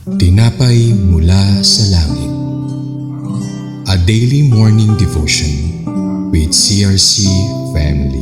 Tinapay mula sa langit. A daily morning devotion with CRC Family.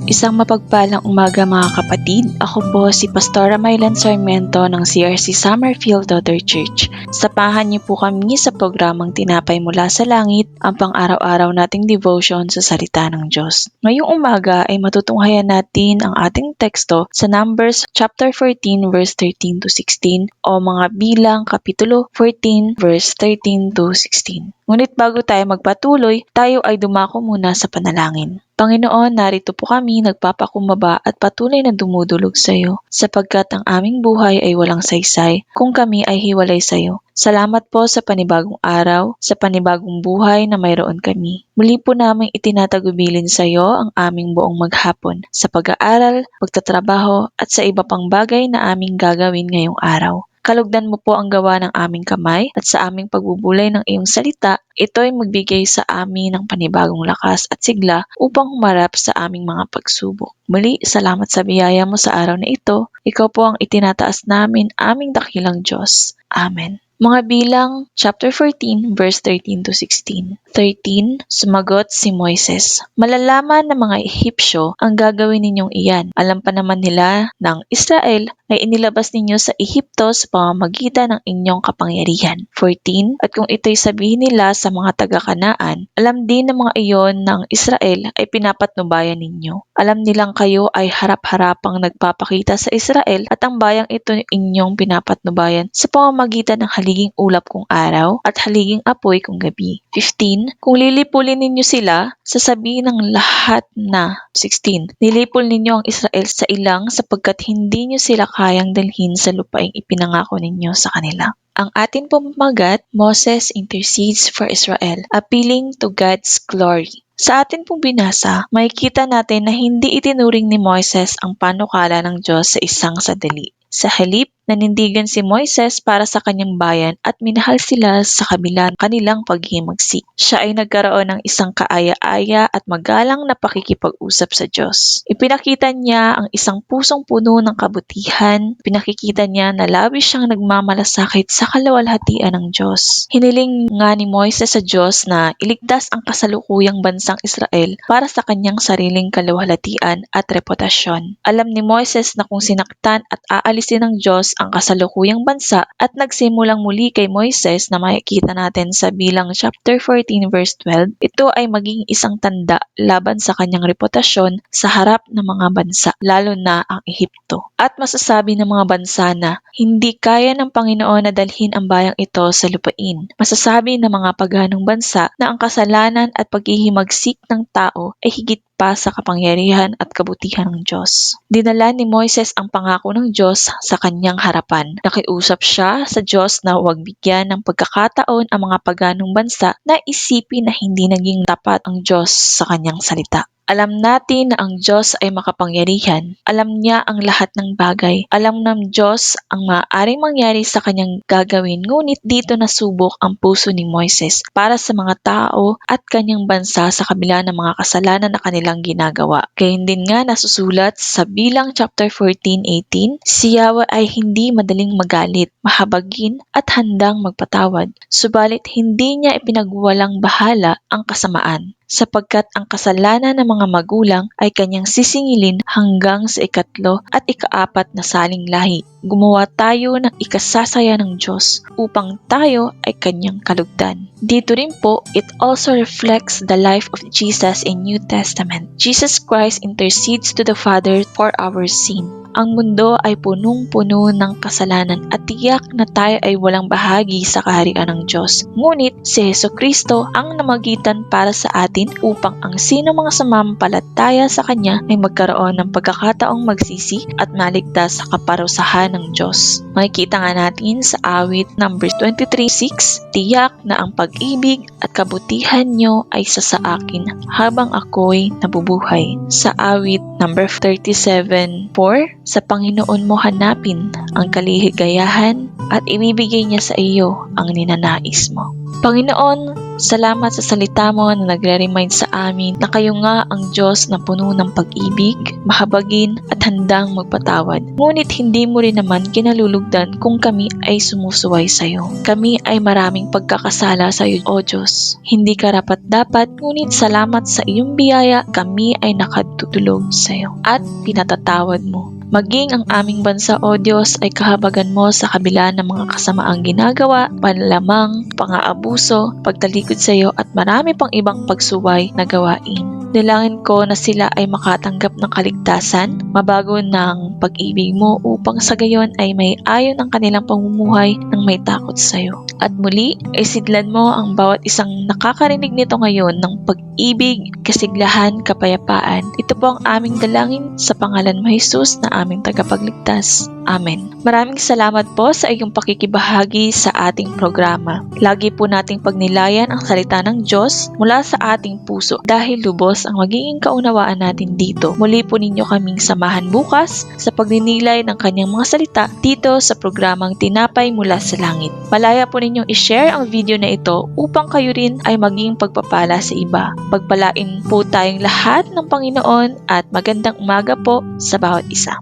Isang mapagpalang umaga mga kapatid. Ako po si Pastora Mylan Sarmiento ng CRC Summerfield Daughter Church. Samahan niyo po kami sa programang Tinapay Mula sa Langit, ang pang-araw-araw nating devotion sa salita ng Diyos. Ngayong umaga ay matutunghayan natin ang ating teksto sa Numbers chapter 14 verse 13 to 16 o mga Bilang kapitulo 14 verse 13 to 16. Ngunit bago tayo magpatuloy, tayo ay dumako muna sa panalangin. Panginoon, narito po kami nagpapakumbaba at patuloy na dumudulog sa iyo, sapagkat ang aming buhay ay walang saysay kung kami ay hiwalay sa iyo. Salamat po sa panibagong araw, sa panibagong buhay na mayroon kami. Muli po naming itinatagubilin sa iyo ang aming buong maghapon sa pag-aaral, pagtatrabaho at sa iba pang bagay na aming gagawin ngayong araw. Kalugdan mo po ang gawa ng aming kamay at sa aming pagbubulay ng iyong salita, ito ay magbigay sa amin ng panibagong lakas at sigla upang humarap sa aming mga pagsubok. Muli, salamat sa biyaya mo sa araw na ito. Ikaw po ang itinataas namin, aming dakilang Diyos. Amen. Mga Bilang, chapter 14, verse 13 to 16. 13. Sumagot si Moises, malalaman ng mga Ehipsyo ang gagawin ninyong iyan. Alam pa naman nila ng Israel ay inilabas ninyo sa Ehipto sa pamamagitan ng inyong kapangyarihan. 14. At kung ito'y sabihin nila sa mga taga-Kanaan, alam din ng mga iyon ng Israel ay pinapatnubayan ninyo. Alam nilang kayo ay harap-harapang nagpapakita sa Israel at ang bayang ito inyong pinapatnubayan sa pamamagitan ng haliging ulap kung araw at haliging apoy kung gabi. 15. Kung lilipulin ninyo sila, sasabihin ng lahat na 16. Nilipol ninyo ang Israel sa ilang sapagkat hindi nyo sila kayang dalhin sa lupaing ipinangako ninyo sa kanila. Ang atin pumamagat, Moses intercedes for Israel, appealing to God's glory. Sa atin pong binasa, makikita natin na hindi itinuring ni Moises ang panukala ng Diyos sa isang sandali. Sa halip, nanindigan si Moises para sa kanyang bayan at minahal sila sa kabila ng kanilang paghihimagsik. Siya ay nagkaroon ng isang kaaya-aya at magalang na pakikipag-usap sa Diyos. Ipinakita niya ang isang pusong puno ng kabutihan. Pinakikita niya na labis siyang nagmamalasakit sa kaluwalhatian ng Diyos. Hiniling nga ni Moises sa Diyos na iligtas ang kasalukuyang bansang Israel para sa kanyang sariling kaluwalhatian at reputasyon. Alam ni Moises na kung sinaktan at aalisin ng Diyos ang kasalukuyang bansa at nagsimulang muli kay Moises na makikita natin sa Bilang chapter 14 verse 12, ito ay maging isang tanda laban sa kanyang reputasyon sa harap ng mga bansa, lalo na ang Ehipto. At masasabi ng mga bansa na hindi kaya ng Panginoon na dalhin ang bayang ito sa lupain. Masasabi ng mga paganong bansa na ang kasalanan at paghihimagsik ng tao ay higit pa sa kapangyarihan at kabutihan ng Diyos. Dinala ni Moises ang pangako ng Diyos sa kanyang harapan. Nakiusap siya sa Diyos na huwag bigyan ng pagkakataon ang mga paganong bansa na isipin na hindi naging tapat ang Diyos sa kanyang salita. Alam natin na ang Diyos ay makapangyarihan. Alam niya ang lahat ng bagay. Alam ng Diyos ang maaaring mangyari sa kanyang gagawin, ngunit dito nasubok ang puso ni Moises para sa mga tao at kanyang bansa sa kabila ng mga kasalanan na kanilang ginagawa. Gayun din nga nasusulat sa Bilang chapter 14:18, si Yahweh ay hindi madaling magalit, mahabagin at handang magpatawad. Subalit hindi niya ipinagwalang bahala ang kasamaan, sapagkat ang kasalanan ng mga magulang ay kanyang sisingilin hanggang sa ikatlo at ikaapat na saling lahi. Gumawa tayo ng ikasasaya ng Diyos upang tayo ay kanyang kalugdan. Dito rin po, it also reflects the life of Jesus in New Testament. Jesus Christ intercedes to the Father for our sin. Ang mundo ay punong-puno ng kasalanan at tiyak na tayo ay walang bahagi sa kaharian ng Diyos. Ngunit si Jesucristo ang namagitan para sa atin upang ang sino mga sumampalataya sa Kanya ay magkaroon ng pagkakataong magsisi at maligtas sa kaparusahan ng Diyos. Makikita nga natin sa awit number 23:6, tiyak na ang pag-ibig at kabutihan nyo ay sa akin habang ako'y nabubuhay. Sa awit number 37:4, sa Panginoon mo hanapin ang kaligayahan at ibibigay niya sa iyo ang ninanais mo. Panginoon, Salamat sa salita mo na nagre-remind sa amin na kayo nga ang Diyos na puno ng pag-ibig, mahabagin at handang magpatawad. Ngunit hindi mo rin naman kinalulugdan kung kami ay sumusuway sa iyo. Kami ay maraming pagkakasala sa iyo, O Diyos. Hindi karapat-dapat, ngunit salamat sa iyong biyaya, kami ay nakatutulog sa iyo at pinatatawad mo. Maging ang aming bansa, O Diyos, ay kahabagan mo sa kabila ng mga kasamaang ginagawa, panlamang, pang-aabuso, pagtalikod sa iyo at marami pang ibang pagsuway na gawain. Dalangin ko na sila ay makatanggap ng kaligtasan, mabago ng pag-ibig mo upang sa gayon ay may ayon ang kanilang pamumuhay ng may takot sa iyo. At muli, isidlan mo ang bawat isang nakakarinig nito ngayon ng pag-ibig, kasiglahan, kapayapaan. Ito po ang aming dalangin sa pangalan mo Jesus na aming tagapagligtas. Amen. Maraming salamat po sa iyong pakikibahagi sa ating programa. Lagi po nating pagnilayan ang salita ng Diyos mula sa ating puso dahil lubos ang magiging kaunawaan natin dito. Muli po ninyo kaming samahan bukas sa pagninilay ng kanyang mga salita dito sa programang Tinapay Mula sa Langit. Malaya po ninyong i-share ang video na ito upang kayo rin ay maging pagpapala sa iba. Pagpalain po tayong lahat ng Panginoon at magandang umaga po sa bawat isa.